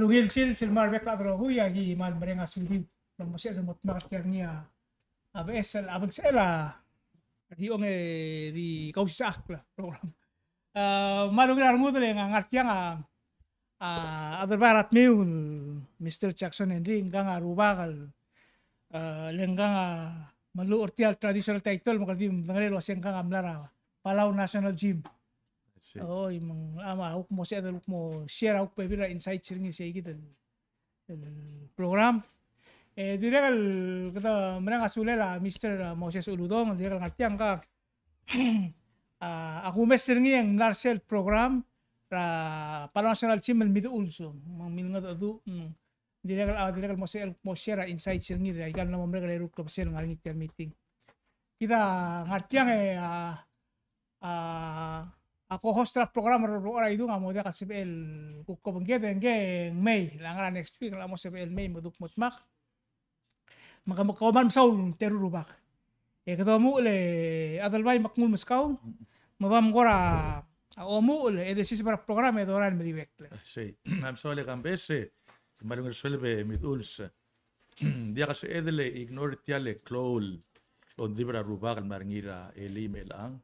malugil sil marbek la dro huya gi mal berenga sudi lo masih ada mot markernya ABS abel sela di onge di kausak la program malugil armu le ngartiang adar barat meul Mr. Jackson Henry ngang arubakal lenggang malu ortial traditional title makaldi mangale lo sengkang amlara Palau National Gym. Oh, yung ama ako mo siya dalok mo share ako pa bira insights rin sa igit program. Direkal kata mereka sulela Mr. Moses Uludong direkal ngartiang ka ako mesir ng Narsel program Palau National Gym mido ulso mga adu direkal mo share insights rin ni ikan na mereka lero club sel ngangit meeting. Kita ngartiang ako host ng program oray itu ngamo dia kasi bel kuko bangge May langan next week lamo sa bel May moduk mutmak makaman saul terurubak ketemu le adalbay makmul maskaw mabam gora omu le desis para program edoran meriwek sí I'm sorry kambese malung resuelve mit uls dia kasi edele ignore tiale klol on dibra rubak marngira eli melang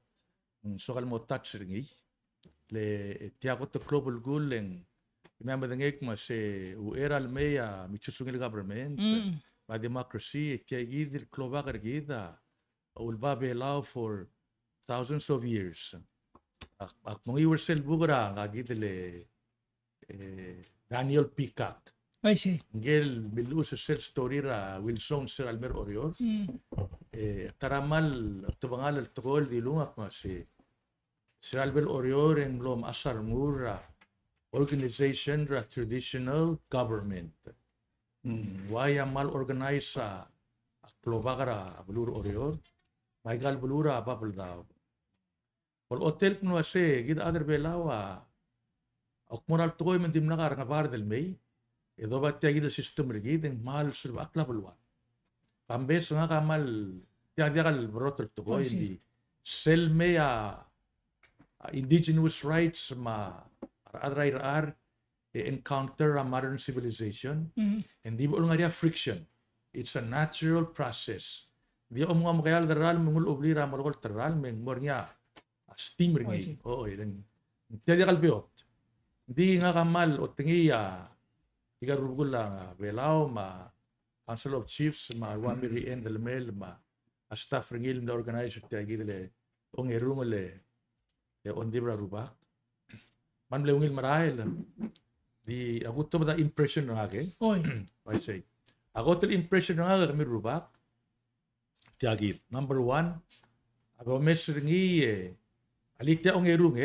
sokal mo touch ringi le tiago to global guleng remember the ngek mas ueral meya michusungil government by democracy tiagidir klobakar gida ulba belao for thousands of years ak mongi wersel bugra ngagidele Daniel Peacock I see ngel bilus sel story ra Wilson Sir Almer Orior taramal tubangal tokol dilungak mas Sir Albert Orior en lom asar mura organization ra traditional government. Waya mal organize sa klobagara bulur Orior. Maigal bulura babel daw. Pol hotel kuno ase gid other belawa. Ok moral toy men dimnakar nga bar del may. Edo ba tiya gid system rigid en mal sur akla bulwa. Pambes nga kamal tiya kal brother toy di sel meya indigenous rights encounter a modern civilization and di ba nga friction. It's a natural process. Di mga makayal daral mungul oblira marokol taral meng mornya steam ringi. Oo, ilang tiya kalbiot. Di nga kamal o tingiya igarugul lang belao Council of Chiefs wamiri en del mel staff ringil na organizer tiya gidele ong erumele on dibra rubak man leungil marahil di ako to ba impression na age I say ako to impression na age kami rubak tiagit number 1 ako mesringi alitya ong erung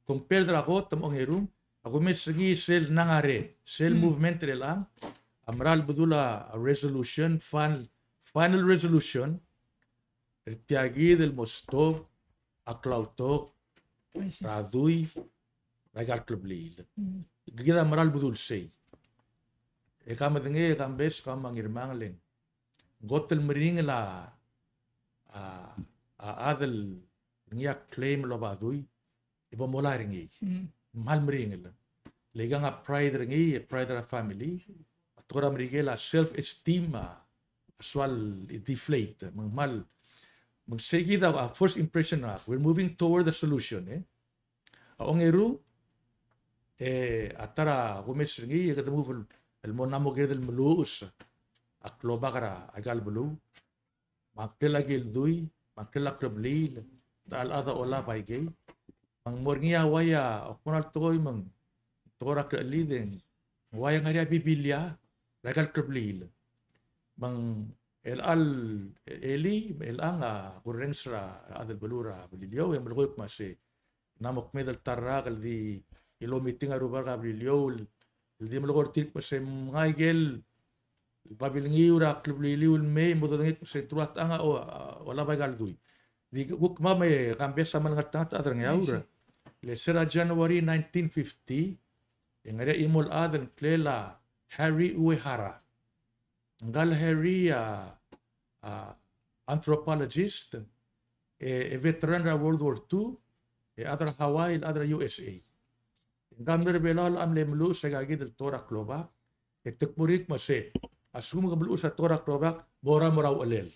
compare dra ako tam ong erung ako mesringi sel nangare sel movement lang amral budula resolution final resolution tiagit del mostov aklautok raduy ragal klublil gida maral budul sei kama denge kambes kama ngirmangleng gotel mering la adel ngiak claim lo baduy ibo mola ringi mal mering la lega nga pride ringi pride ra family atora merigela self esteem aswal deflate mal magsigi daw first impression na we're moving toward the solution aong eru atara gumesringi kada move el monamo gedel mulus aklo bakara agal bulu makela gilduy makela problil dal ada ola paigay ang morngia waya okunal toy mang tora ka liden waya ngaria bibilya agal problil mang eli kurrensra adel balura bilio yang bergoy masi namok medal tarra di ilo meeting arubar ka bilio di malogor tik masi ngaigel babilingi ura klubliliul may modongit masi tuat anga o wala bagal duy di bukma may kambes sa mga tangat adar ngaura le sera January 1950 yang ada imol adel klela Harry Uehara ngal Harry anthropologist, a veteran of World War II, other Hawaii, other USA. Gamler belal am lemlu sa gagi del tora klobak. Tekpurik mase. Asum kablu sa tora klobak bora moraw alel.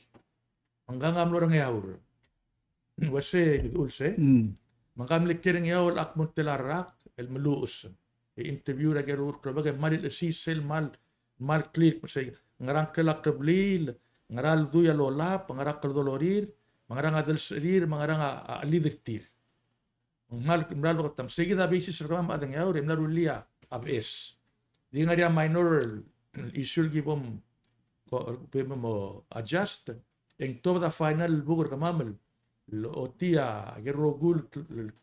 Hanggang amlo rang yaur. Wase ulse. Mangkam lekering yaul akmon telarak el meluus. Interview ra gerur klobak malil sisel mal klik mase ngarang kelak keblil ngaral duya lolap ngarang keldolorir mangarang adel serir mangarang alidirtir. Mal ko tam sige da basis ram adang yaur emlaru lia abes. Di nga dia minor issue gibom ko mo adjust en to da final bugur kamamel lo tia gerogul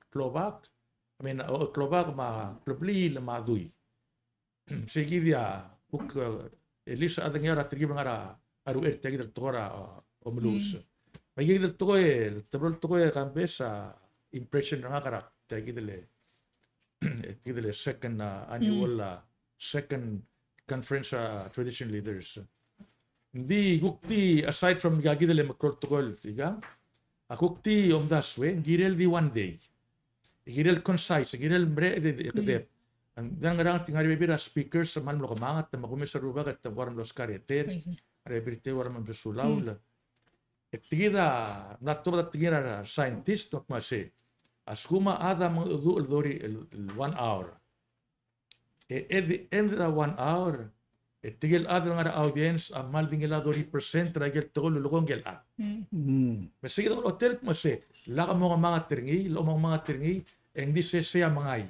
klobak klobak ma klobli ma dui sige dia buk elisa adang yaur atigi mangara aru tagi del tora o melus magi del toe tabrol toe kambesa impression nga karak tagi dele second annual second conference tradition leaders hindi gukti aside from gagi dele protocol tiga akukti omdaswe girel di one day girel concise girel bre de dan ngarang tingari bibira speakers man lo kamangat na makumisa ruba kat waram los kareter rebirte waram besulaul etida nato da tigira scientist no mase askuma ada mangdu dori 1 hour at the end of 1 hour tigil ada nga audience amal dingila dori percent ragel tol lulong gel at masig do hotel mase la mo mga tringi lo mga tringi hindi se mangay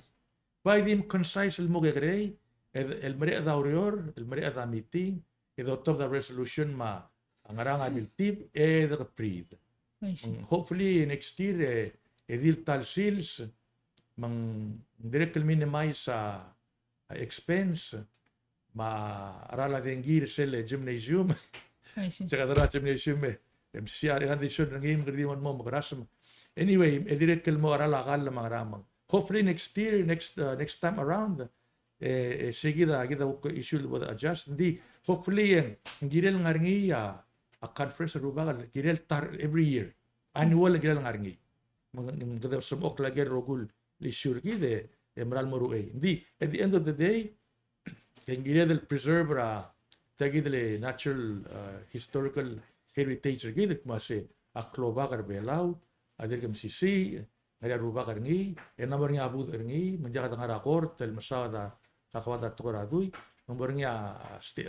by dim concise el mo gre el mere da aurior el mere da meeting e do top da resolution ma angarang abil tip e da prid hopefully next year edil tal sales mang direct minimize sa expense ma arala dengir sel gymnasium saka dara gymnasium MCR addition ng game gridimon mo magrasam anyway direct mo arala akal mangaramang hopefully next year next time around sige da kita issue with adjust di hopefully girel ngaringi a conference rubagal girel tar every year annual girel ngaringi mga sabok lagi rogul lisur kide emral moruay di at the end of the day kung gila del preserve ra tagi dele natural historical heritage gide kumase akloba karbelaw adir kam sisi ngaya ruba karngi namor nga abud ngi menjaga tangara kor tel masada kakawata toradui nomor nga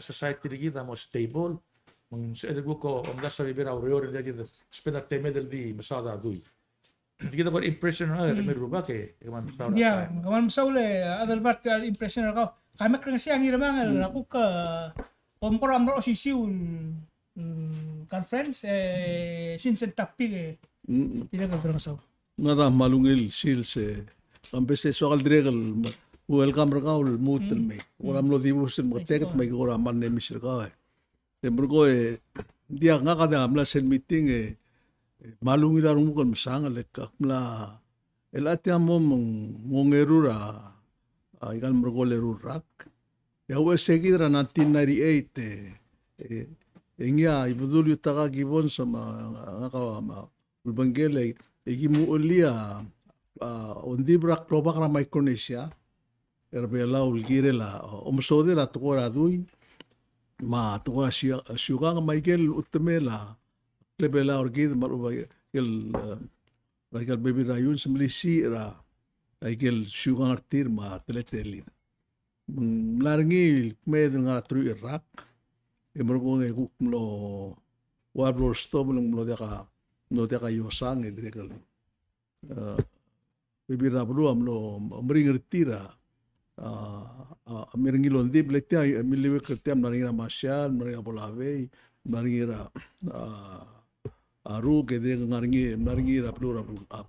society kita mo stable mong sa ko omdas sa bibira orior dagi spend at temedel di masada dui kita ko impression na kami ruba ke kaman masada ya kaman masaule adal part impression ka kami kang siya ngira mangal ako ka pamporam ro sisiun conference sinsen tapi tidak ka masaw nada malungil sils kampese soal dregal welcome rakaul mutel me oram lo dibus magteket may ko raman ne misir ka temburgo dia nga kada amla sen meeting malungil arung kon masanga lekak mla elati amo mongerura ikan mergole rurak ya we seguidra 1998 ingya ibudul yutaka gibon sama ngaka ulbangele igimu ulia ondibra klobak ra Micronesia erbela ulgirela omsode la tokora dui ma tokora syuga Michael utmela lebela orgid maruba el ragal baby rayun semlisi ra Michael syuga artir ma teletelin larngi med nga tru Iraq emorgo ne kuklo wablo stop lo deka yosang edrekal bibira blu amlo mring retira meringi londi bletia miliwe kertiam naringa masyal naringa bolave naringa aru kede naringi ra blu up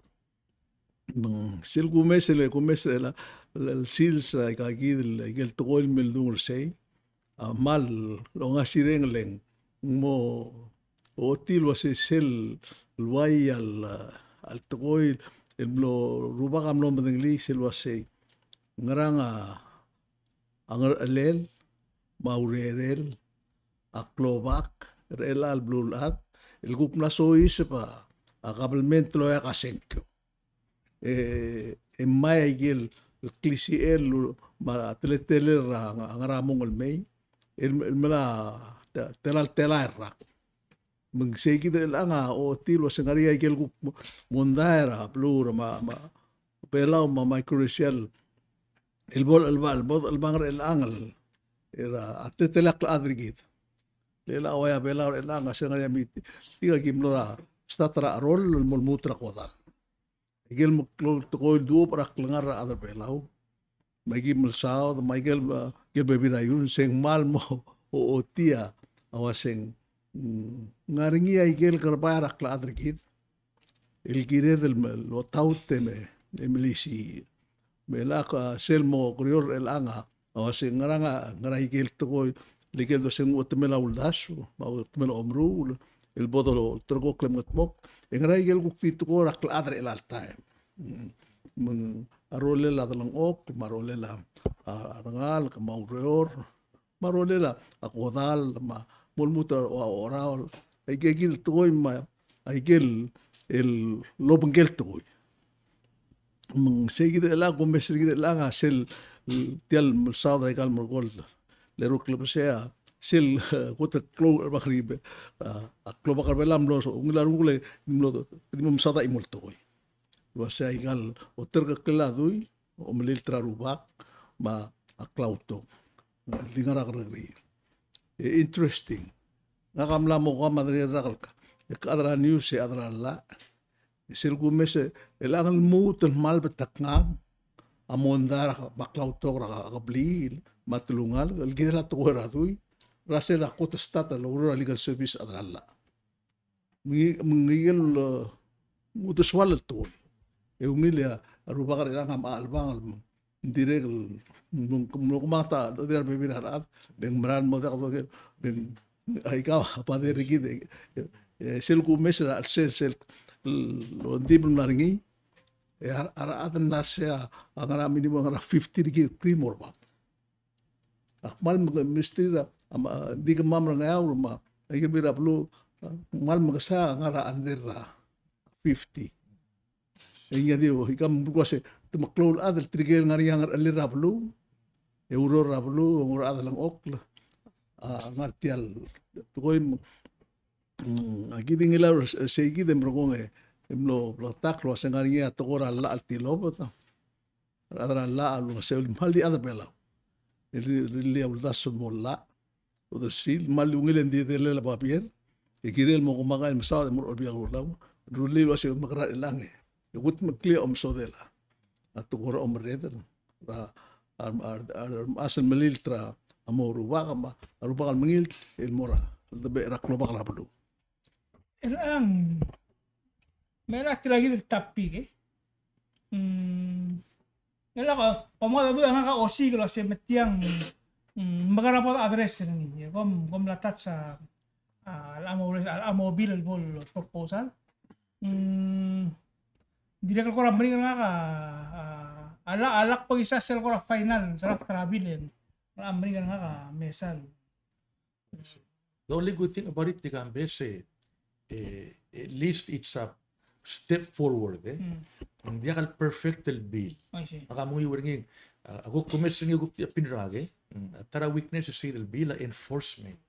sil kumesele la sil sa kagi el togol meldung sei mal lo ngasireng leng mo otil wase sel luai al togol el blo rubakam lo madengli sel wase ngaranga angar alel maurerel aklobak rel al blulat el gup na sois pa akabelment lo ya kasenkyo maya igel klisiel ma teletele ra ngaramong almay mala telal rak magsegi del anga o tilo sangaria gel ku mondaira plura ma pelaw ma microcell el bol el bangar el angal era atetelak la adrigit lela waya belaw el anga sangaria mit tiga gimlora statra rol mol mutra kodal igel mo to do para klangar adar belaw magi malsao Michael gel bebirayun seng mal mo o tia awaseng ngaringi ay gel karbarak la adrigit el gire del lo taute me emilisi mela ka selmo krior el anga awaseng ngaranga ngarai gel to ligel do seng utmela uldasu ma utmela omru el bodolo trogo klemotmok ngarai gel kukti to rak la adre el altaim arolela dalang ok marolela arangal kamaureor marolela akodal ma molmuta oral ay gel toy ma ay gel el lobengel toy mang seguir la seguir la ngasel tial salda gal morgol le club sea sel kota klo bakribe a klo bakar belam los ngule dimum sada imol toy wasa igal o terga keladui o melil trarubak ma aklauto lingara gragri interesting nakamla mo ka madre ragalka kadra news se adra la silgu mese elangal mut mal betakna amondar maklauto raglil matlungal algidela to radui rasela kota stata lo legal service adra la mingil mutuswal to eumilia arubakar ilangam albangal direk mata der bebirat deng meran mo tak deng aikaw pader gide selku mesra sel lo dibul naringi ara adan nasya angara minimum angara 50 digi primor ba akmal mistira di mamra ngayaw ma ay bira blu mal magasa angara andera 50 Inga dio hikam bukwase tumaklol adal trigel ngari yang ali rablu euro rablu ngor adal ang okla ngartial tukoy agiding ila segi dem rogonge emlo platak lo sengari ya tokora la altilobota adra la alu sel maldi adal bela li awdas molla o sil mal ungelen di de la papier ikirel mo kumaga el masad mo orbiya law ruli lo se makra elange Gut clear om sodela. At tukura om reder. Asal melil tra amo rubaka ma rubakal mengil el mora. Dabe raklo bakal hablu. Elang merak lagi del tapi ke. Ela ko pamada du nga ka osi ko se metiang magarapot address ni. Kom latat sa al mobil bol proposal. Tidak ko rambing nga ka alak pag isa sel ko final sa trabilin rambing nga ka mesal. The only good thing about it tigambe say at least it's a step forward hindi ka perfect el bill nakamungi wering ako commission ng pinrage tara weakness say el bill enforcement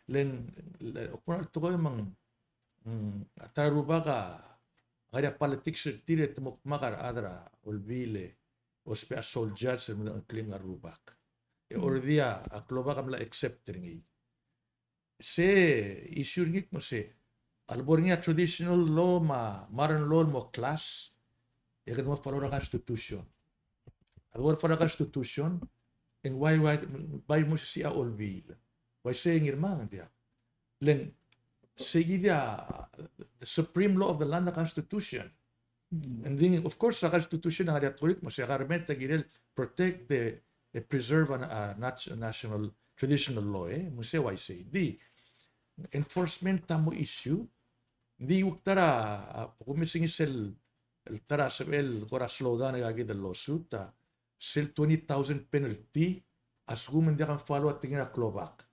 len okon to ko mang tara ruba ka Kaya politics tire temuk makar adra olbile ospe a soldiers mo kling arubak. Ordia a kloba kamla accepting. Se issue ngik mo se albornia traditional law ma modern law mo class yakan mo follow ka constitution. Albor follow ka constitution and why mo siya olbile. Why saying irmang dia. Len seguida the supreme law of the land, the Constitution. And then, of course, the Constitution ang mo siya karmenta girel protect the preserve a national traditional law. Mo siya why say di enforcement tamo issue di uktara kumising sel tara sabel kora slow down agad the lawsuit sel 20,000 penalty as gumen di kan follow at tingin a clawback.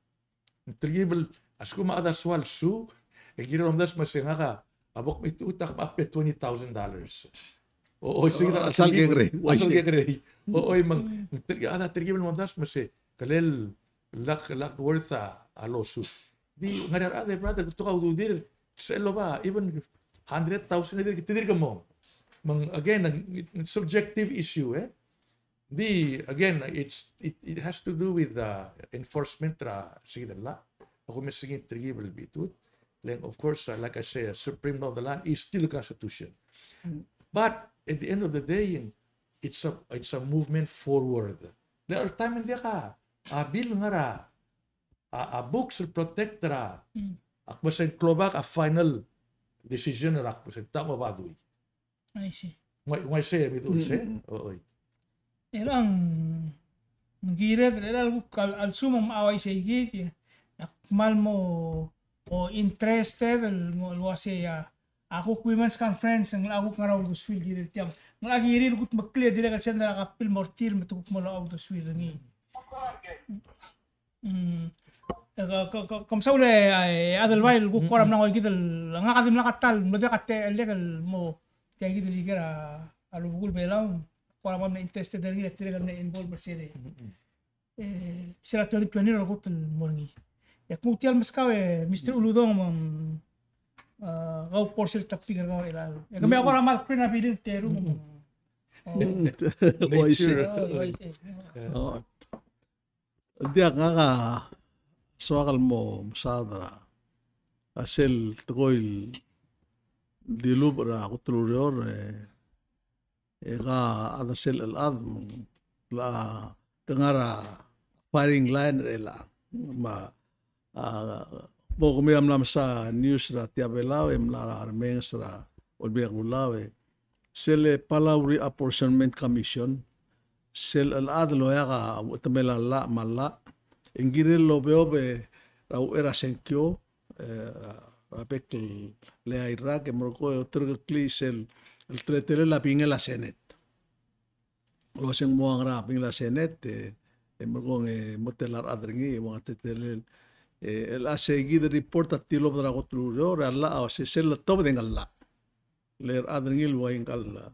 Tribal as kumada swal su Girom das mas nga ka abok itutak pa $20,000. Oo, sige na. Asal gengre. Asal gengre. Oo, mang ada tergibil montas masi kalel lak worth a lawsuit. Di ngadar ada brother to ka udir sa elo ba even 100,000 dir kitidir ka mo. Again, subjective issue again it has to do with the enforcement sige la. Ako may sige tergibil bitut. Then of course, like I say, supreme law of the land is still the Constitution. But at the end of the day, it's a movement forward. There are time hindi ka bil nga ra a books will protect ra. Ako sa klobak a final decision ra ako sa tama ba doy. I see. Ngay say mi doon say. Oo. Ilang giret relal al sumam away sa igit. Akmal mo o interested mo wasi ako women's conference ang ako nga raw dos will giret tiam. Ng agirir gut mag-clear dila ka senda ka pil mortir metukok mo law dos will ngi. Kom sa ule adal bail gu koram na ko gidal nga kadim la katal mo de katte legal mo tiya gidal ligara alugul belaw koram na interested dali tira na involved sila. Sila 2020 ro gut mo ngi. Ya kung tial mas kawe Mr. Uludong kau porsil tapingan kau ilal. Ya kami ako ramal kena bidin teru mo. Waise. Dia nga soakal mo sadra asel tokoil dilubra kutlurior ga adasel al la tengara firing line ela ma po kami amlam sa news ra tiabelaw emla armeng sa olbiak bulawe sel Palau Reapportionment Commission sel al lo ya ka utamela la mala ingiril lo beobe rau era senkyo rapek le aira que morco tergli sel el tretele la pingela senet lo seng muang ra pingela senet morco motelar adringi mo tetele el asegi de report at tilo dra gotru alla o se sel top de ngalla ler adringil wa ingkal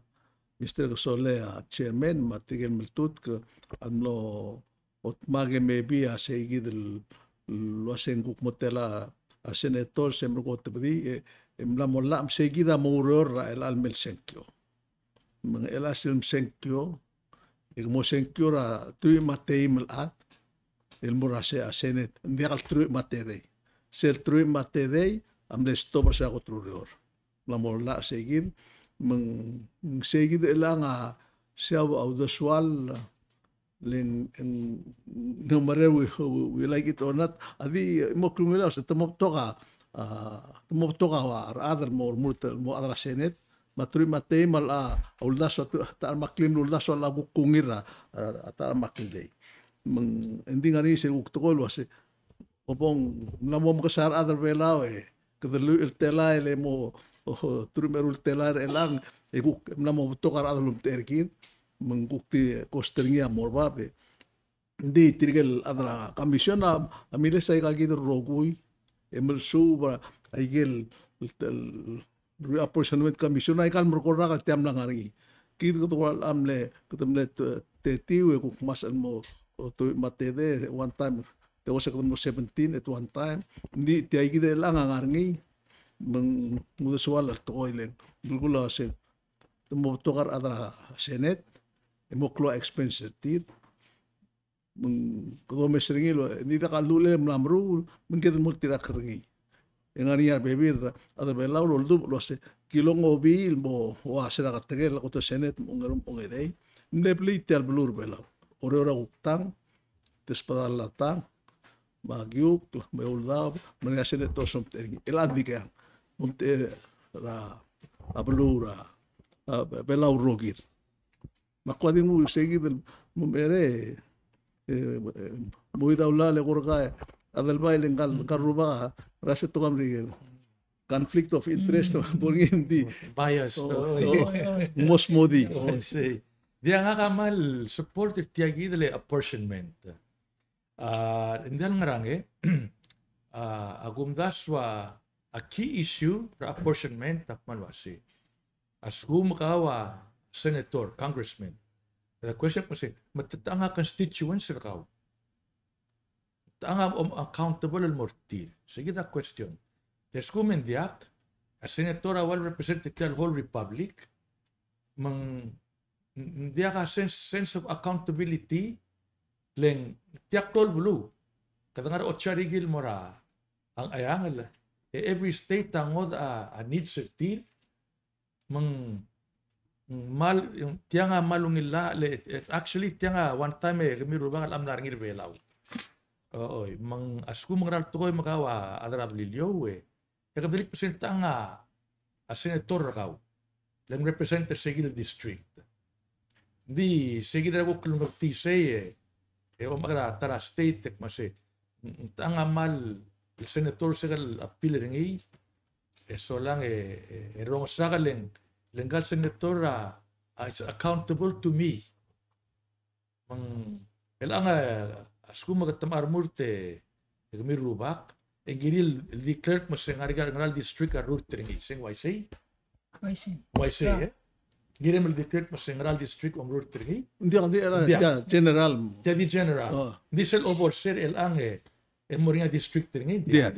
Mr. Solea chairman matigel miltut ke alno otmage maybe asegi del lo senguk motela a senator sempre gotbdi emla molla seguida mouror el almel senkyo mang el asim senkyo igmo senkyo ra tui matei malat el murase a senet dia kal trui matedei sel trui matedei amle stop sa gotrurior la molla seguid mang seguid elanga siaw audasual len no matter we like it or not adi mo krumela sa tamo toka wa other more mo adra senet matri matei mal uldas ta maklin uldas la kungira ta maklin mang hindi nga rin siya uktokol wasi opong namo makasar other belaw kadalo el tela ele mo trumerul tela elang guk namo tokar adalum terkin mengukti kosternya morbabe hindi tirgel adra kamisyon na amile sa ikagid rogui emel suba aigel Reapportionment Commission ay kal merkorra ka tiam lang ari kid ko amle kutemle tetiwe kuk masan mo to matede one time there was a 17 at one time hindi tiay gide lang ang arngi mang mudaswal to oilen bulgula se mo tokar adra senet mo klo expense tir mang ko mesringilo hindi ta kalule mlamru mungkin mo tira krengi yang ariar bebir adra belau lo se kilong obil mo wa sera kategel ko to senet mo ngarum pongedei nepli tel blur belau ora utang despadal latang magyuk meuldaw mengasin ito something elandi kaya munte ra ablura belau rogir makwadi mo segi del mumere muida ula le gorga adal baile ngal karuba rasa to kamri conflict of interest borgin di bias to most modi dia nga kamal supportive tiagi dele apportionment indian ngarange agumdaswa a key issue ra apportionment takman wasi asgum kawa senator, congressman. The question ko si, matataang constituents rakaw. Taang accountable al mortir. Sige the question. There's kumendiak, a senator will represent the whole republic. Dia ka sense of accountability leng tiak tol bulu. Kadang o charigil mora ang ayangal. Every state tangod a needs certain mal yung tianga malungila actually tianga one time kami rubang alam narangir belaw. Oo, asku mangaral to koy makawa adrab lilyo kabalik presenta nga a senator raw lang represent the Segil district. Di Segil ra ko kulong tisay o makara tara state mase tanga mal el senator segal apil ringi so lang rong sagaleng legal senator is accountable to me kailang asku magatamar murte kami rubak engiril di clerk mo sing ngaral district route ringi sing YC girem di clerk mo sing ngaral district route ringi Hindi general. jadi general di sel overseer elang moringa district ringi Dia.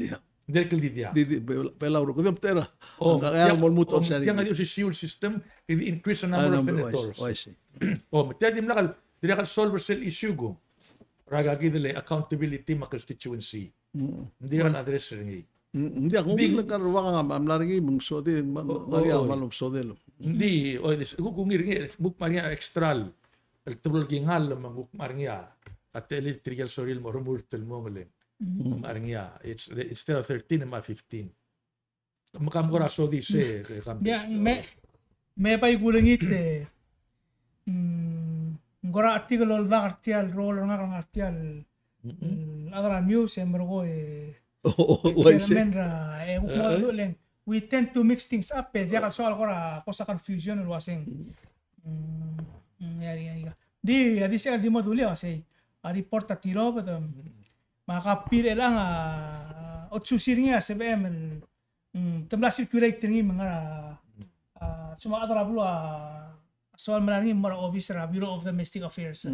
Derkel di dia. Di pelauro ko dem tera. Kaya mo muto sa Tiang nga di si shield system, increase the number of senators. I see. Tiang di nakal solve sel issue go. Raga gidele accountability ma constituency. Hindi kan address ringi. Hindi ako nagkaroon ka nga amlarigi mong sode Maria malong sode lo. Hindi kung ringi buk maria extral. El tubol gingal mang buk maria at electrical soril mo rumurtel mo ngalen. Maringia, it's instead of 13 and 15. Makamura so dice. Me pa igulangit ngora artikel ol da artial rol nga kang artial agora news emro we tend to mix things up dia ka soal agora cosa confusion ul wasing yari di siya di moduli wasay a report at tiro but makapil lang otsusirnya SBM temlasir curator ngi mga suma adrablo soal malangi mara officer Bureau of Domestic Affairs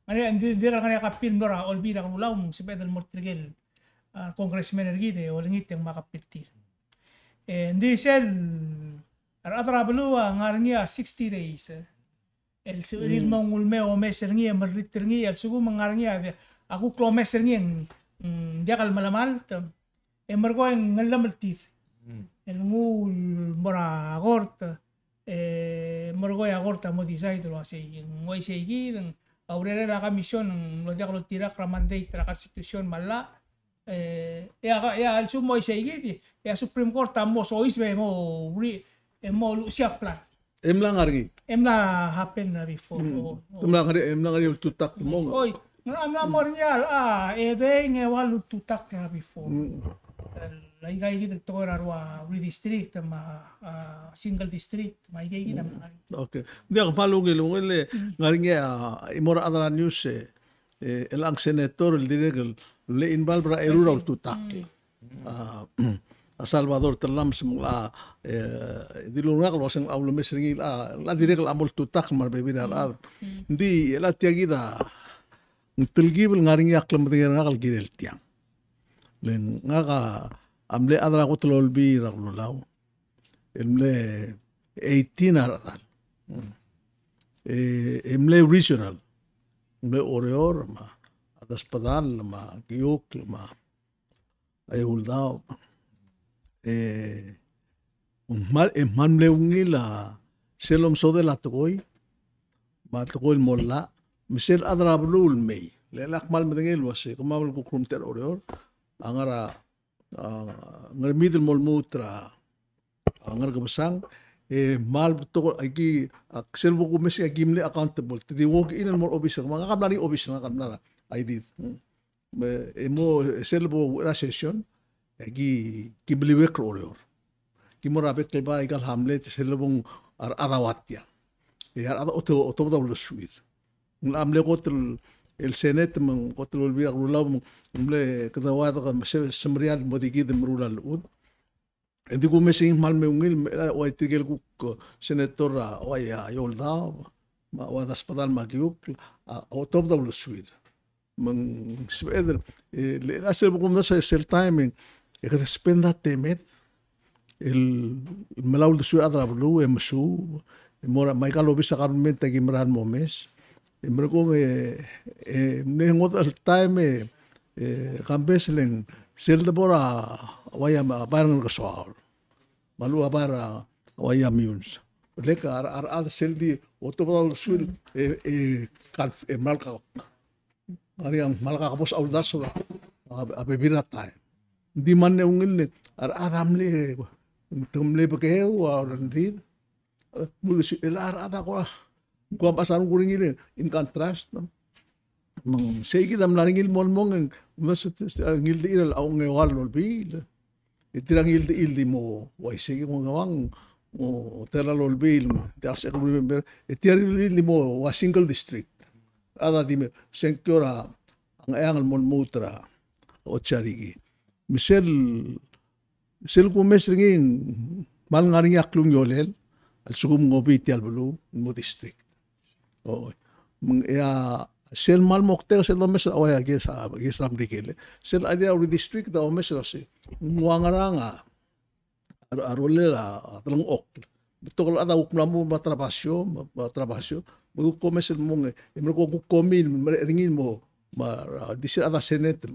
ngani dira ngani kapil mara olbi na ulaw mong sebedal mortigel congressman ergide o langit yang makapiltir hindi sel adrablo ngarnya 60 days el sibil mong ulme o meser ngi marritter ngi el sugu mangarnya aku klomeser ngi dia kal malamal emergo en ngalamaltir el ngul mora agorta morgo ya agorta mo decide lo así ngoy seguir aurere la comisión lo dia lo tira kramande tra constitution mala ya el sumo seguir ya supreme court amo so isbe mo lucia plan Emlang argi. Emla happen na before. Emlang argi tutak mo. Oy, ngam mornyal ebe walu tutak na before. Laigay gid to rarwa district ma single district ma igay gid na. Okay. Dia palugil ngari imora adra news elang senator el dirigel le invalbra rural tutak. A Salvador telam semula dilunga kalau sang awlo mesringi la dirigel amol tutak mar bebina di la tiagida tilgibel ngaringi aklam dengan ngakal girel tiang len ngaka amle adra ko tolbi ragulaw emle 18 aradal emle regional emle oreor ma adas padal ma giok ma ayuldao manle ungila selom sode la toy ma toy molla misel adra blul mei lelak mal medengel wase kumal ko krumter oreor angara ngar middle mol mutra ngar gabasang mal to agi aksel ko mesi agimle accountable to the work in more officer mga kamlani officer nga kamlara ID mo selbo ra session agi kibliwe oreor kimorabet keba igal hamlet selbong arawatya ya ada oto da suit amle kotel el senet man kotel olbia rulaw mle kadawada ka semrial modigid mrulal ud Hindi ko mesing mal meungil o tigel ko senator o ya yolda o das padal magiuk o top da lusuir. Mang speder le hacer como no sé el timing e que spenda temet el melau lusuir adra blu e mesu mora mai kalo bisa kan mente gimran momes. Mereka nengot al time kambesleng sel de bora waya barang kasawal. Malu para waya miuns. Leka ar sel di oto sul kan malka ariang malka kapos audas abebira time. Di man ungil ar aramle tumle bekeu arandir. Mulus elar ada ko ko pasan kuring ini in contrast mang segi dam laringil mon mong mas ngil di il au ngewal lol bil itirang il di mo wai segi mo ngawang mo tera lol bil das ek remember itirang il di mo wa single district ada di senkora ang ayang mon mutra o charigi misel ko mesringin mal ngaring aklung yolel al sugum ngobi ti al bulu mo district. Oh, ya sel mal mokte sel no mes o ya gesa amrikele sel idea of district da o mes rasi muangaranga arole la tlang ok betul ada ukna mo matrabasyo mo komes el mo mo ko komin ringin mo ma disir ada senet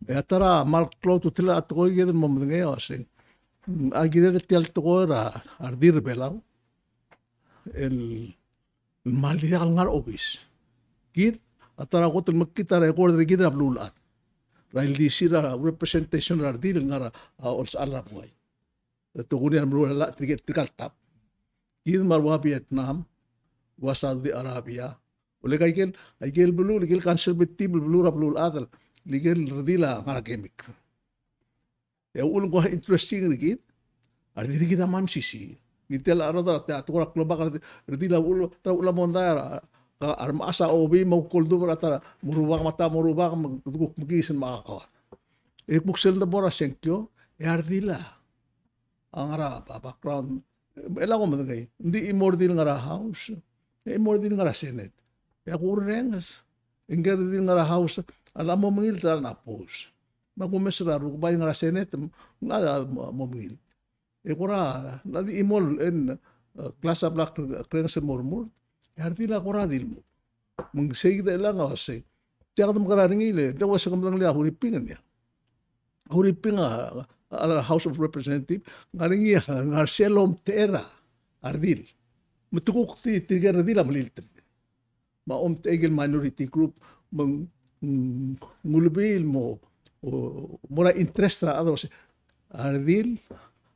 ya tara mal klo tu tila to yeden mo nge asen agire de tial to ardir belau el mal di al ngar obis kid atara ko tul makita record de kidra blulat rail di sira representation ardir ngara os ala boy to gunia blula tiget tikal tap kid marwa Vietnam wa Saudi Arabia ule kaikel blu ligel conservative blura blulat ligel radila ngara gemik ya ulung ko interesting rigid ardir kita man sisi gitel arada ta tukura kloba radila ulo ta ula mondara armasa obi mau koldo berata merubah magduguk magisin makakawat buksel da bora senkyo ardila ang ara background elang ko matagay hindi imordil nga house imordil nga senate ya kurengas ingerdil nga house alam mo mangil ta na pos magumesra ru bay nga senate nga mo mangil kura nadi imol en klasa black krengas mormur ardila kura dil mo mang segida lang kasi tiyak tam kararingile daw sa kamdang liya huripingan niya huripinga House of Representative ngaringi ngar selom tera ardil mutukuk ti tigar ardila malilter ma tegel minority group mang ngulbil mo mura interest ra ados ardil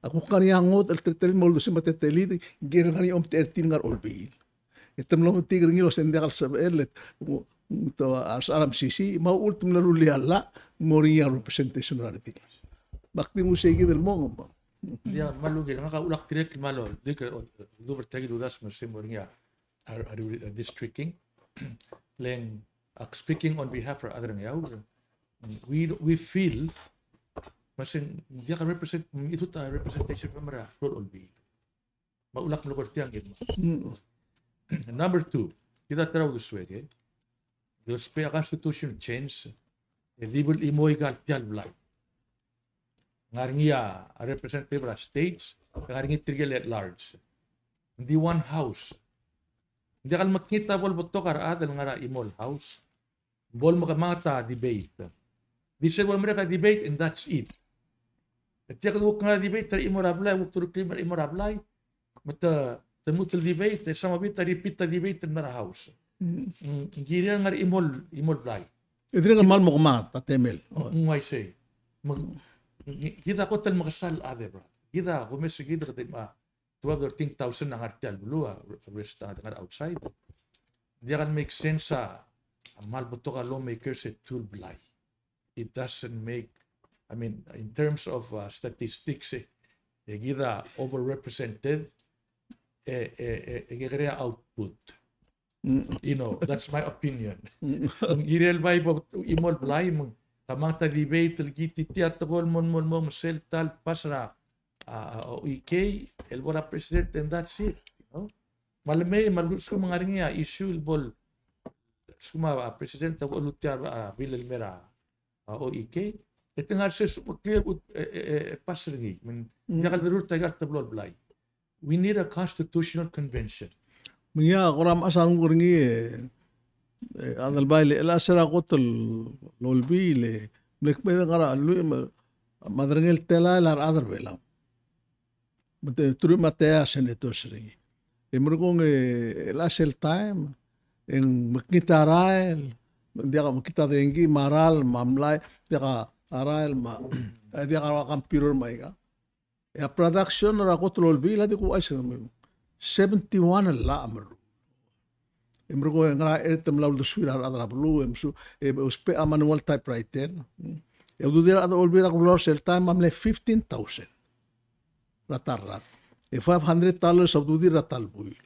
ako kaniyangot al tetel mo lusi matetelid girani tertin ngar olbil itam lo tigar ngilo sendakal sabelet to asalam sisi mau ultim laruli alla moria representation ardil bakti mo sige del mo dia malugi nga ulak direct malo dik do bertagi dudas mesin moria districting leng speaking on behalf of other ngaw we feel mesin dia kan represent itu ta representation memara role olbi maulak mo kortiang gid number 2 kita taraw duswege the constitution change libel imoy gal tial blay ngaringia representative states ngaringi trigel at large hindi one house hindi kal makita bol botokar adal ngara imol house bol makamata debate this bol mereka debate and that's it tiyak wuk ngara debate tar imol ablay wuk tur klimer imol ablay mata temutul debate sama bit repeat debate ngara house ngirian ngara imol blay idri nga mal mo kumata temel I say kita ko tal makasal ade bro kita kumes kita kati ma 12 or 13,000 ang artial blua rest ngar outside dia kan make sense sa mal buto ka lawmakers at tool blay it doesn't make I mean in terms of statistics kita overrepresented kaya output you know that's my opinion irel bay imol blay kamang ta debate giti tiat tagol mon sel tal pasra OEK, el bora president, and that's it. You know? Malamay, malgus ko mga rin niya, issue ilbol, suma president of Olutia Vilelmera OEK, ito nga siya clear pasringi, nakal darur tagar tablol blay. We need a constitutional convention. Mga kuram asan ko rin adal baile el asera kotol lolbi le black peda kara lu madrangel tela lar adar bela mate tru matea seneto sri emrugong el asel time en makitarael dia makita dengi maral mamlai dia arael ma dia kara kampiror maiga ya production ra kotol lolbi la di ko ay 71 la amru Emrugo nga etem laul de suira adra blue emsu uspe a manual typewriter. Eu do dira adra olbira kulor sel time amle 15,000. Ratarrat. E $500 of do dira talbuil.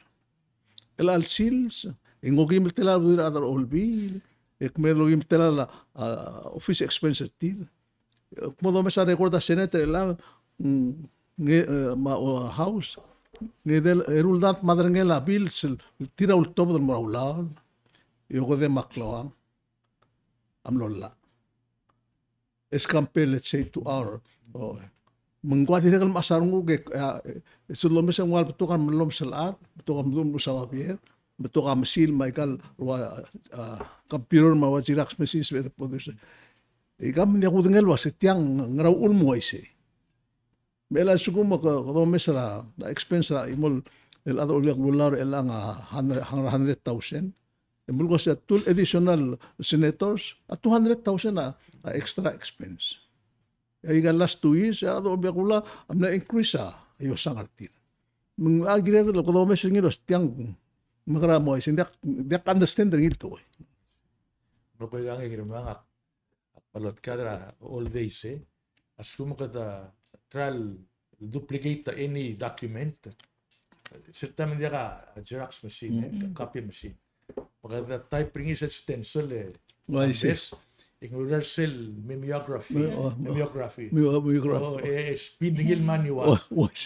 El al sils engogim tela do dira adra olbil. E kmelo gim tela la office expense tir. Como do mesa recorda senator la house. Ngedel eruldat madrengela bills tira ultob del maulal yogo de makloang amlolla escampe let's say 2 hour mengkuat dire kal masarungu ke sulom sa wal betukan melom salat betukan belum usawabier betukan mesil maikal computer ma wajirax mesin svete produce ikam dia kudengel wasetiang ngrau ulmu aise Mela suguma ka do mesra the expense ra imol el other uliak bular elang 100,000 emul ko sa two additional senators at 200,000 na extra expense ay last 2 years ara do uliak bula amna increase ayo sangartin mung agire do ko do mesra ngiro tiang makara mo sin dia understand ngil to No puede ganar que mga palot kadra all days assume ka trial duplicate any document. Certamente ka Xerox machine, copy machine. Pagka typing is stencil universal mimeography. Spinning manual.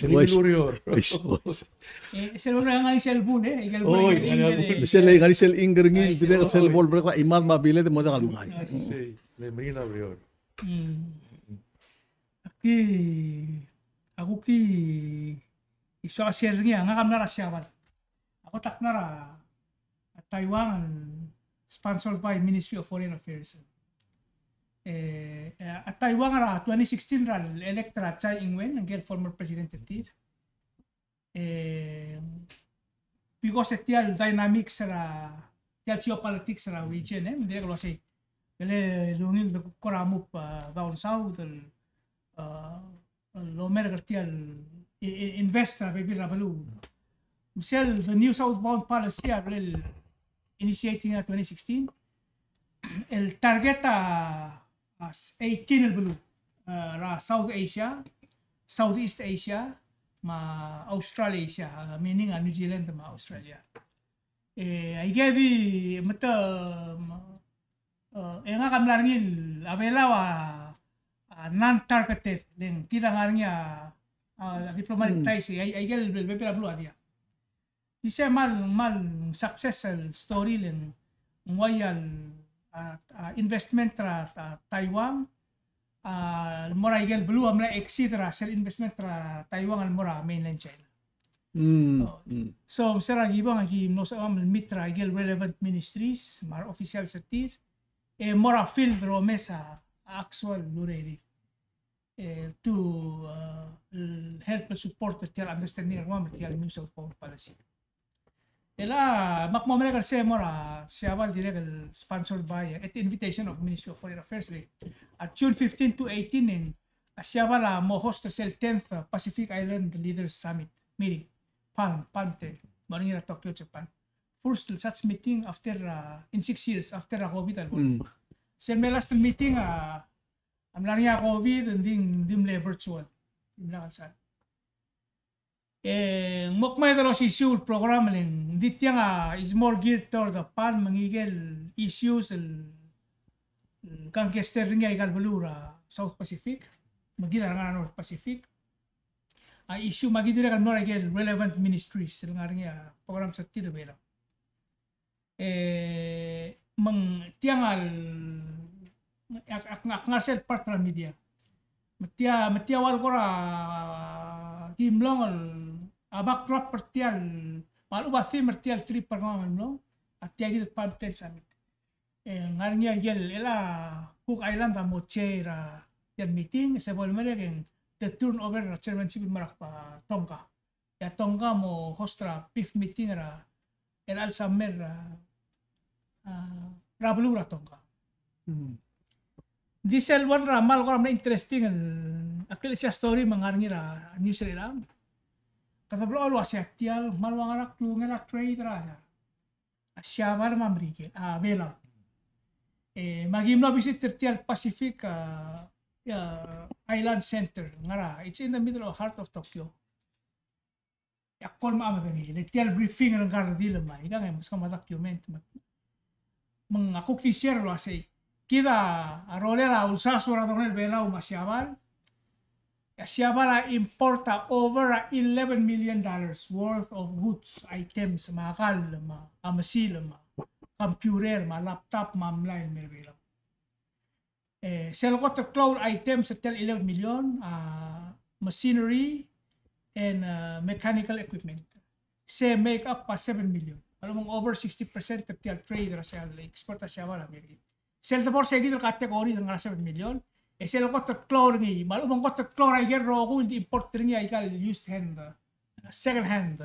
Rigilurior. Sel nga sel bun Misal nga sel ingringil bile sel bol break imad mabile de modal ngay. Le marina rior. Aku iso asernya nga kamnara siyawan. Ako taknara Taiwan sponsored by Ministry of Foreign Affairs. At Taiwan ra 2016 ra electra Tsai Ing-wen ang former president tir. Because tial dynamics ra tial geopolitics ra region hindi ko say. Kale lungil koramup down south Lomer Gartial investor baby Rabalu. Michelle, the new southbound policy will initiating in 2016. El target as 18 el bulu South Asia, Southeast Asia, ma Australasia, meaning New Zealand ma Australia. I gave mata nga kamlarngil abelawa non-targeted din kita nga niya diplomatic ties ay gel bebera blue dia isa mal successful story len ngoyal investment tra Taiwan mora gel blue amla exit ra sel investment tra Taiwan al mora mainland China so sera gibang hi no sa mitra gel relevant ministries mar official satir mora field ro mesa actual lureri to help support the understanding of the new southbound policy. Ela makmamere kasi mora siya direct sponsored by at invitation of Ministry of Foreign Affairs at June 15 to 18 in siya la mo host the 10th Pacific Island Leaders Summit meeting PALMTE Manila Tokyo Japan. First such meeting after in 6 years after COVID Sa last meeting amlang niya COVID and dim virtual. Mokmay dalo si Seoul program ling ditya nga is more geared toward the pan mangigel issues kang kester nga igal balura South Pacific magila nga North Pacific issue magi dire kan more again relevant ministries ngarnya program sa tira bela tiangal ak ngasel part media metia wal gora kimlong abak drop pertial malu bafi mertial trip permangan no atia gil pamten summit ngarnya gel ela Cook Island ta mochera yan meeting sa bol mereng the turnover chairmanship marak pa Tonga ya Tonga mo hostra PIF meeting ra el al summer rablu ra Tonga diesel one ra mal ko na interesting akil siya story mangarngi ra news lang katablo alwa siya tial malwang arak klungan trade ra siya bar mamrike bela magimno visit tertial Pacific Island Center ngara it's in the middle of heart of Tokyo yakol maamagani tertial briefing ng gardil ma igang mas kama document mang ako kisir lo say kita arole la ulsa sura donel bela umasyabal Siabala importa over $11 million worth of goods, items, makal, amasil, computer, laptop, online, meron. Sell ko to cloud items at 11 million, machinery, and mechanical equipment. Say make up pa 7 million. Alam mong over 60% of the trade siya, export siya wala. Sell to for sa gito category ng 7 million. Sell ko to cloud ngi, malumang ko to cloud ay gero ko hindi import rin niya ikal used hand, second hand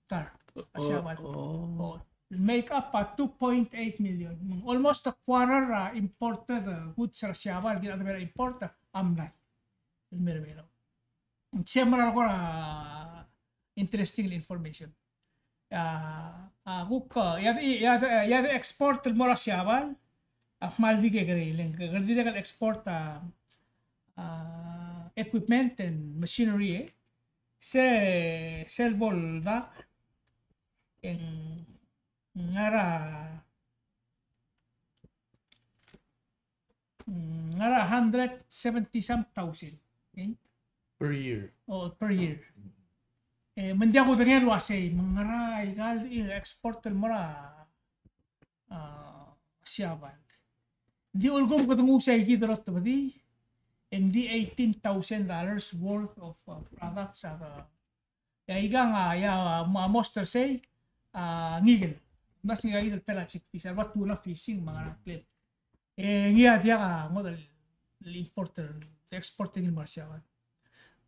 car. Siya wala. Make up pa 2.8 million. Almost a quarter imported goods sa siya wala. Gito na import amlay. Meron. Siyempre ako interesting information. Kuka, yada export mo la siya wala. Maldi ke gariling gardila kan export equipment and machinery se bol da en ngara 170,000 per year. Per year. Mendia ko dengan wasay mangara igal export mora siaban. Di ulgom ko tungo sa ikidrot tadi, and di $18,000 worth of products kaya nga monster say ngigil mas nga idol pelagic fish or tuna fishing mga naklit ngiya dia ka model importer exporting in Malaysia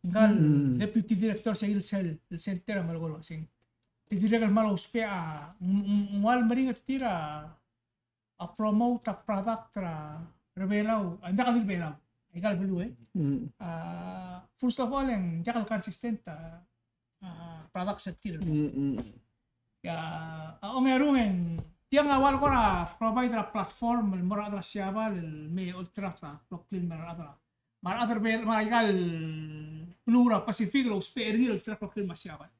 ngal deputy director sa Ilsel center malgolo sing tidiregal malos pe wal maringat tira promote a product rebelaw anda ka rebelaw igal belu first of all ang jakal consistent product sa tira ya ang erungen tiang awal ko provide a platform mura adra siaba may ultra clean mara adra igal plura pacific lo spergi ultra clean masiaba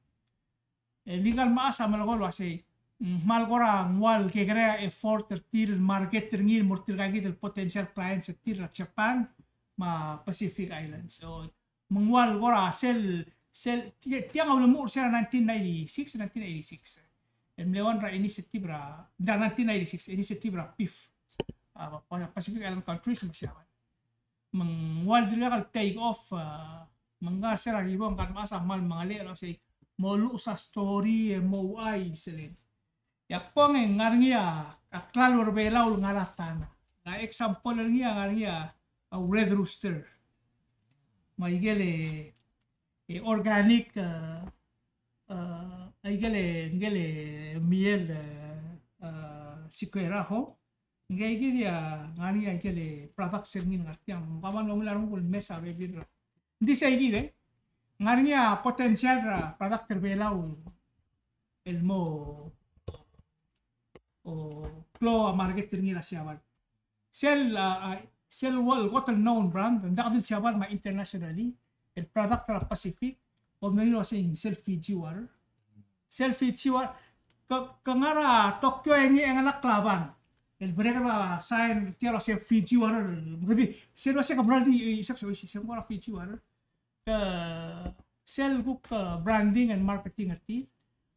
legal maasa malagol wasay malgorang wal que crea effort tir market tingil mortil kagi del potential clients tir Japan ma Pacific Islands so mengwal gora sel tiang ulumur sel 1996 melewan ra initiative ra 1996 initiative ra PIF Pacific Island countries masyawan mengwal dili kal take off mangga sel ibang kan masa mal mangale ra say molu sa story mo ay selin yakpong ngarngia aklal berbela ul ngaratana na example ngarngia a red rooster maigele organic ngele miel sikwera ho ngege dia ngarngia ngele product serngin ngartiang paman long larung kul mesa bebir di sa igile ngarngia potensial ra product berbela ul elmo Klo market tingin siyawan. Sell well well known brand and dakadil siyawan ma internationally el product ra Pacific o nilo sing sell Fiji water. Sell Fiji water kangara Tokyo ang anak laban. El mereka sign tiara sell Fiji water. Jadi sell sa kamera di isak so Fiji water. sell guk branding and marketing arti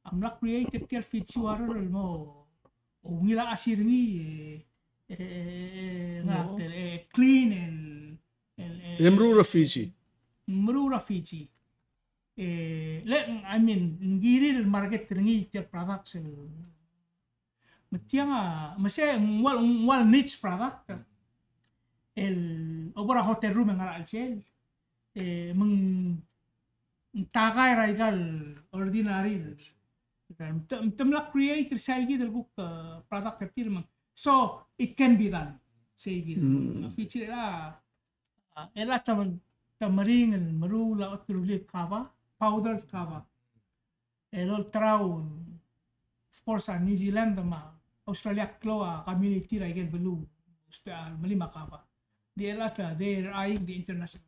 amla creative tier Fiji water mo ngila asir ngi clean and Emrura Fiji. Mrura Fiji. I mean, ngiri el market ngi tier products matianga masih wal niche product el obra hotel room ngara alcel meng tagay raigal ordinary temla creator say gitu book product tertir mang so it can be done say gitu feature ela tamaring el marula otruli kava powder kava elol traun of course New Zealand ma Australia kloa community raigal belu malima kava they are eyeing the international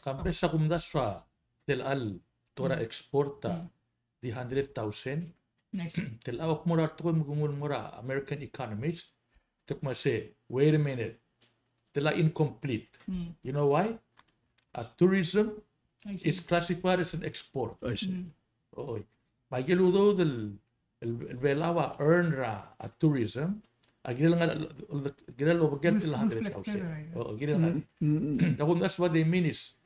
Kampe sa kumdaswa tel al tora exporta di 100,000 nice tel awak mura tukul mugumul mura American economist tuk say wait a minute tel incomplete you know why tourism is classified as an export I see. Pagiludo del el belawa earn ra a tourism agil nga gilal obaget til 100,000 gilal nga that's what they mean is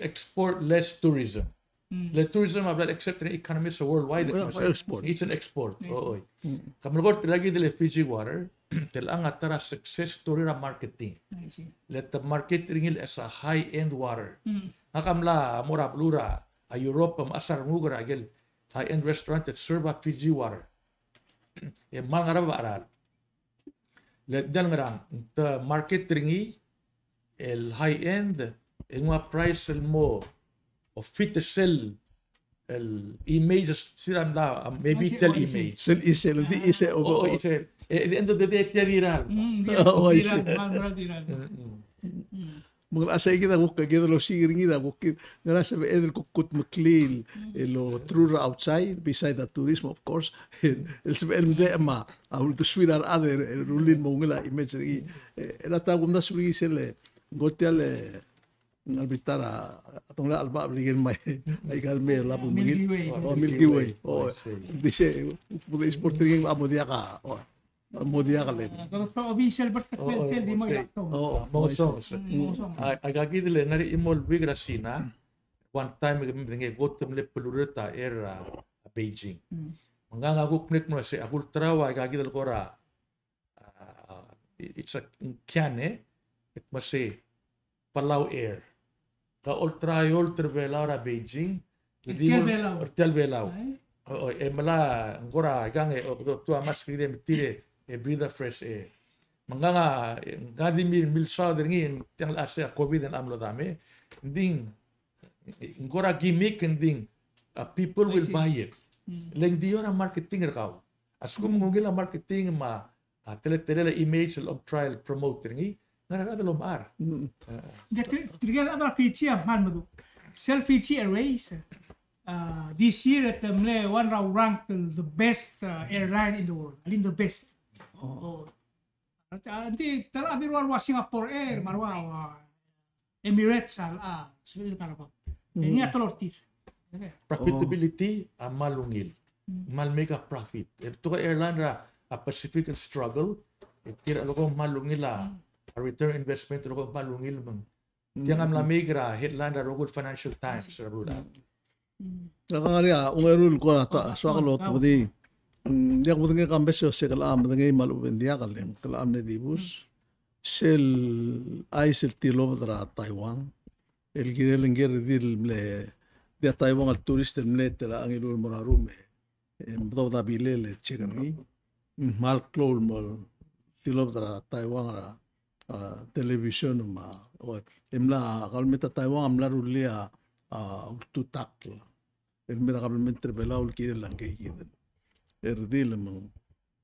export less tourism. Le tourism abla except in economy so worldwide export. it's an export. Kamulgor tilagi del Fiji water tel ang atara success story ra marketing. Let the marketing as a high end water. Nakamla mura plura a Europe asar ngugara agil high end restaurant that serve up Fiji water. E mangara barar. Let dan ngarang the market ringi el high end engwa price el mo of fit sell el images siram la maybe tell image Sel isel di ise ogo. at the end of the day tiya viral Mga asay kita ko kagita lo sigiring ida ko ngara sa edel ko kut maklil lo true outside beside the tourism of course el sa el de ma aul to swirar other rulin mo ngila image ri la ta gum da suri sele gotial albitara atong la alba bligin mai ay kalme la po Milky Way. Milky Way dice pude sporting amo dia ka amo dia ka le kalau official bertel di mo yakto mga songs agagi dile ngari imol bigrasina one time ngi gotem le pelureta era Beijing manganga guknek mo se akul trawa agagi dile kora it's a kiane it must say Palau Air ka ultra belau ra Beijing Hotel Belau mala ngora gange tu amas kride mitire breathe fresh air manganga ngadi mil sa dringi tiang asa covid and amlo dame ding ngora gimmick ding people will buy it leng dio na marketing rakaw askum ngugila marketing ma tele image of trial promote dringi ngara da lomar Tinggal ada Fiji man madu self Fiji Airways this year at one round ranked the best airline in the world alin the best nanti terabir warwa Singapore Air marwa Emirates sebenarnya karapa ini atau lortir profitability malungil mal mega profit ito ka airline ra Pacific struggle tira lo malungil a return investment lo malungil mang tiang am migra headline ra Rogul Financial Times ra rula Nakakali ungerul ko ata swakalo tudi dia ko tinga kambeso se kala am tinga malu bendia kaleng kala am ne dibus sel ai sel tilo tra Taiwan el girenger dil le dia Taiwan al turista mle tela angilul morarume mdo da bilele chigami mal klol mol tilo tra Taiwan ra television ma emla kalmeta Taiwan amla rulia tutak el mira kabelmente belau kire lang kay kiden erdil mo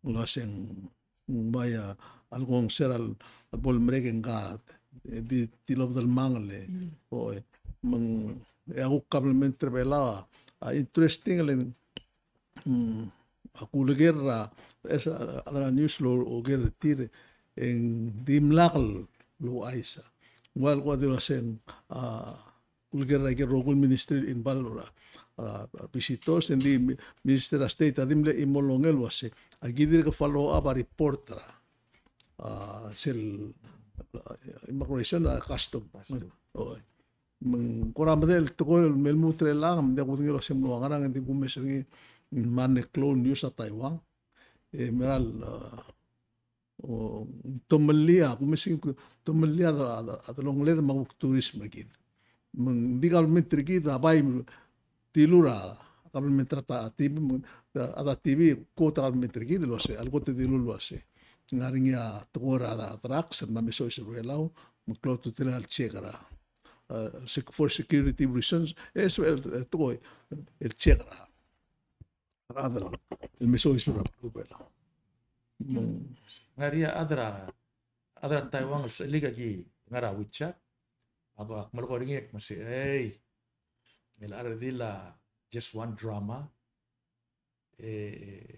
laseng baya algong seral bol mereken gat di tilob del mangle o mang ako kabelmente belau interesting len aku legerra esa adra news lo o ger tire en dimlakal lo aisa wal ko di laseng kulkera ke rogul ministry involved visitors and the minister of state adim le imolongel wase agidir ka follow up a report sel immigration custom oh koramadel to melmutre lang de kutngelo semlo ngarang ndi kumesengi manne clone news sa Taiwan meral tomelia kumesing tomelia at long le mag tourism gid di kalmentri gid abay tilura kalmentri ta tv ada tv kota kalmentri gid lo se algo te dilu lo se ngaringa tokora da tracks na meso se relau muklo tu tinal chekara for security reasons es well toy el chekara radar el meso se relau ngaria adra Taiwan liga gi ngara wicha aba malkoringek masi el ardila just one drama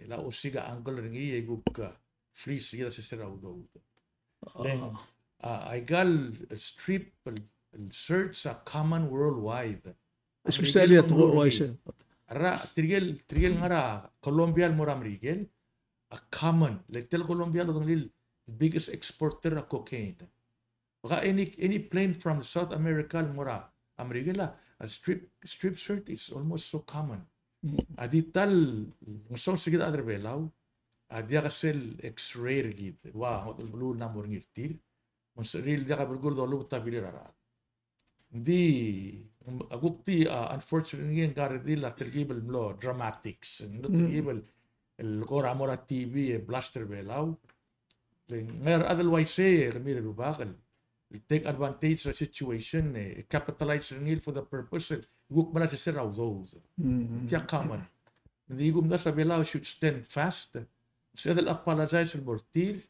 la osiga angle ringi eguk free sigira se será udo then aigal strip search a common worldwide especially at ra trigel ngara Colombia moram rigel a common letel Colombia lo lil biggest exporter of cocaine baka any plane from South America mora Amerigela a strip search is almost so common adital ngson sigida adre belaw adia kasel x-ray rigid wa hotel blue number ngirtir monsril dia ka bergul do lu tabilira di agukti unfortunately ngardi la tergibel lo dramatics no tergibel el gora mora TV blaster belaw ngar otherwise say remire rubakal take advantage of the situation capitalize ngil for the purpose guk mala sa seraw those dia common di gum da sa belaw should stand fast said apologize al mortir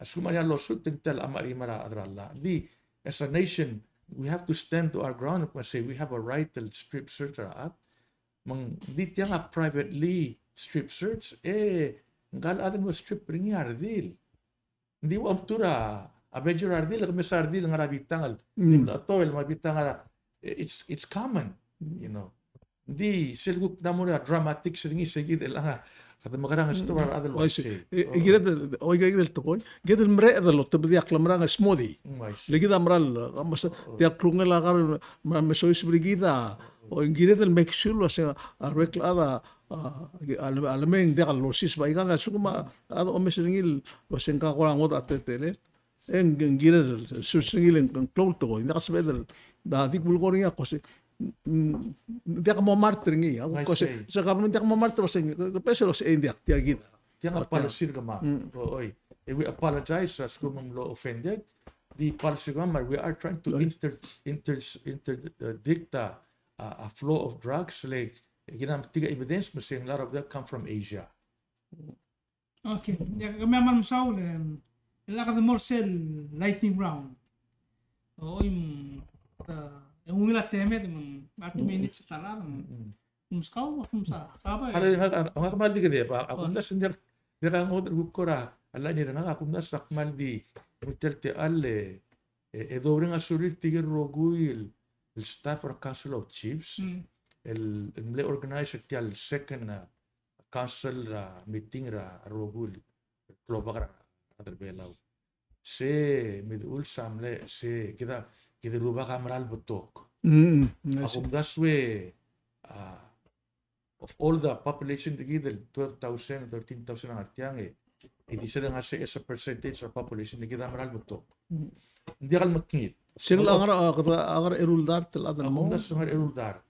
asuma ya lo sultel amari mara adralla di as a nation we have to stand to our ground and say we have a right to strip search at mang di tiang privately strip search ngal adan mo strip ringi ardil hindi mo amtura abejur ardil kami sa ardil nga rabitangal to el mabitangal it's common you know di silguk na mo na dramatic ringi sigid elanga kada magarang store otherwise igirad oiga igdel tokoy gedel mre edelo tebdi aklamrang smoothie legida amral mas dia krungela kar mesois brigida o ingirad el make sure was arreglada alameng de losis baiga suma ado omesringil was en ka korang ot atetele en ingirad susingil en klol tokoy nakasbedel da dik bulgoringa kosi dia mo martringi ako kasi sa government dia mo martro sa peso sa India dia gita dia apologize ka ma oi we apologize as kung lo offended the policy gamma we are trying to interdict a flow of drugs like ginam tiga evidence mas a lot of that come from Asia okay ya kami man saul la ka more cell lightning round yung ngila teme man 2 minutes tala muskaw kumsa sabay ang kamal di kede pa akong das hindi ka ngod gukora ala ni nga akong das akmal di mitelte alle dobre nga sulit tigir roguil el staff for council of chiefs el mle organize el second council meeting rogul global aderbelaw se midul samle se kita rubah kamral betok. Akong daswe of all the population together 12,000 13,000 ang artiang it is nga as a percentage of population kita maral betok. Hindi kal makingit. Sila agar eruldart adan mo. Akong das nga eruldart.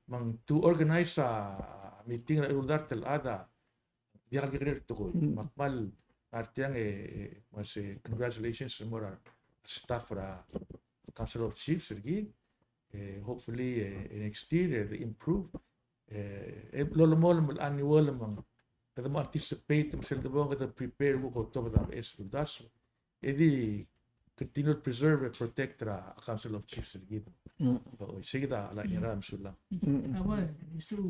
Mang to organize a meeting eruldart ada dia kal kikir to makmal artiang mas congratulations more staff Council of Chiefs again. Hopefully next year they improve. Lolo mo annual mang kada mo anticipate mo sila ba kada prepare mo ko to ba es das. Edi continue to preserve and protect the Council of Chiefs again. Sige ta ala niya ram sula. Awa, isu.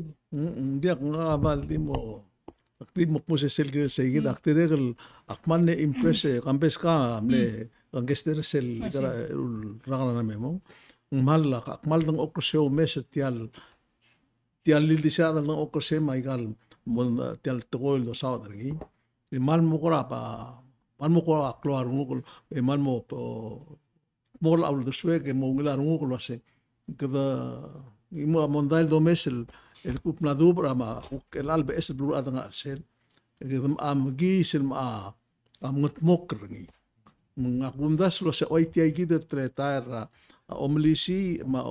Dia nga baldi mo aktiv mo sa selgir sa igid aktiregel akman ne impress kambes ka amle ang gester sel kara rangana na memo mal ng okrosyo mes tial lildisada ng okrosyo maigal mon tial tokoil do sa dergi mal mo kora keluar ngukul mal mo mol aul do sweke mo ngilar ngukul wase kada imo mondal do mes el kup na dubra ma el albe es blu adanga sel kedam am gisel ma am ngutmok rengi mengakbundas lo se oiti ai gider tretar omlisi ma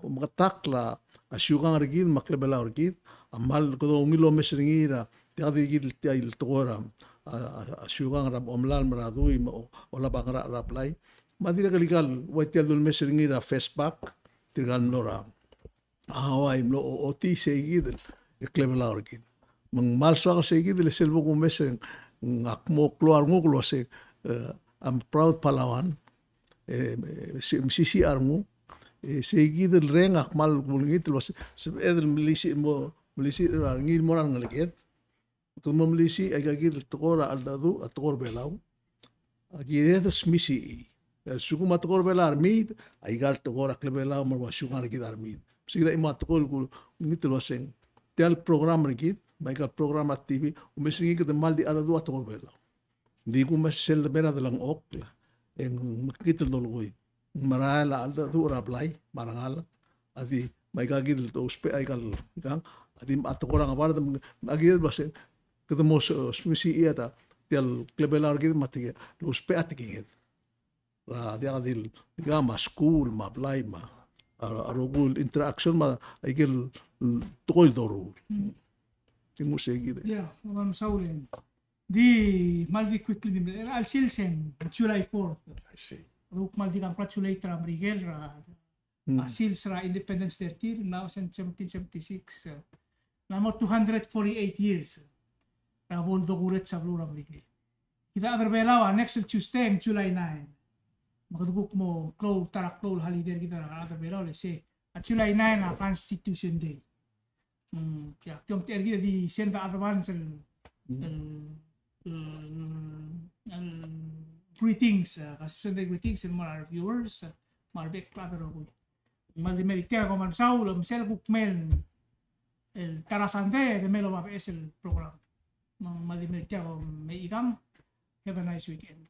makatakla asyugang rigid maklebela rigid amal ko ngilo mesringira tiadi gid tiai togora asyugang rab omlal maradui ola bangra raplay madira kaligal waitel dul mesringira Facebook tigal nora awai no oti segid klebela rigid mang malswa segid le selbo ko meseng ngakmo keluar nguklo se I'm proud Palawan sisi armu segid el reng akmal bulngit los edel milisi ngil moran ngaliket tu milisi agagid tokora aldadu atokor belau agiredes misi sukuma tokor belar mid aigal tokora klebelau marwa sugar gid armid sigida ima tokol ngit loseng tel program rigid Michael program TV umesingi ke mal di ada dua tokor belau di kuma sel de bera dalang okla en makitel dolgoy marala alda du raplay marangal adi Michael gid to uspe aikal gang adi atokora ngabar agid base ketemu smisi iata tel klebelar gid mati uspe atikingit ra dia adil gama school ma play ma arogul interaction ma aikil tokol doru tingu segide mam saulen di maldi quickly al silsen July 4th I see. ruk maldi congratulate ra Miguel ra sils ra Independence 13 now since 1776 namo 248 years ra boldo guret sa blura Miguel kita other belawa next Tuesday July 9 makaduguk mo tarak holiday kita ra other belawa le say at July 9 na Constitution Day tiom tergi di senda advance greetings Constitution Day greetings and mga viewers marbek klaro ko maldimeriktia ko man saulo misel kukmel el tarasante de melo map es el program maldimeriktia ko may ikam have a nice weekend.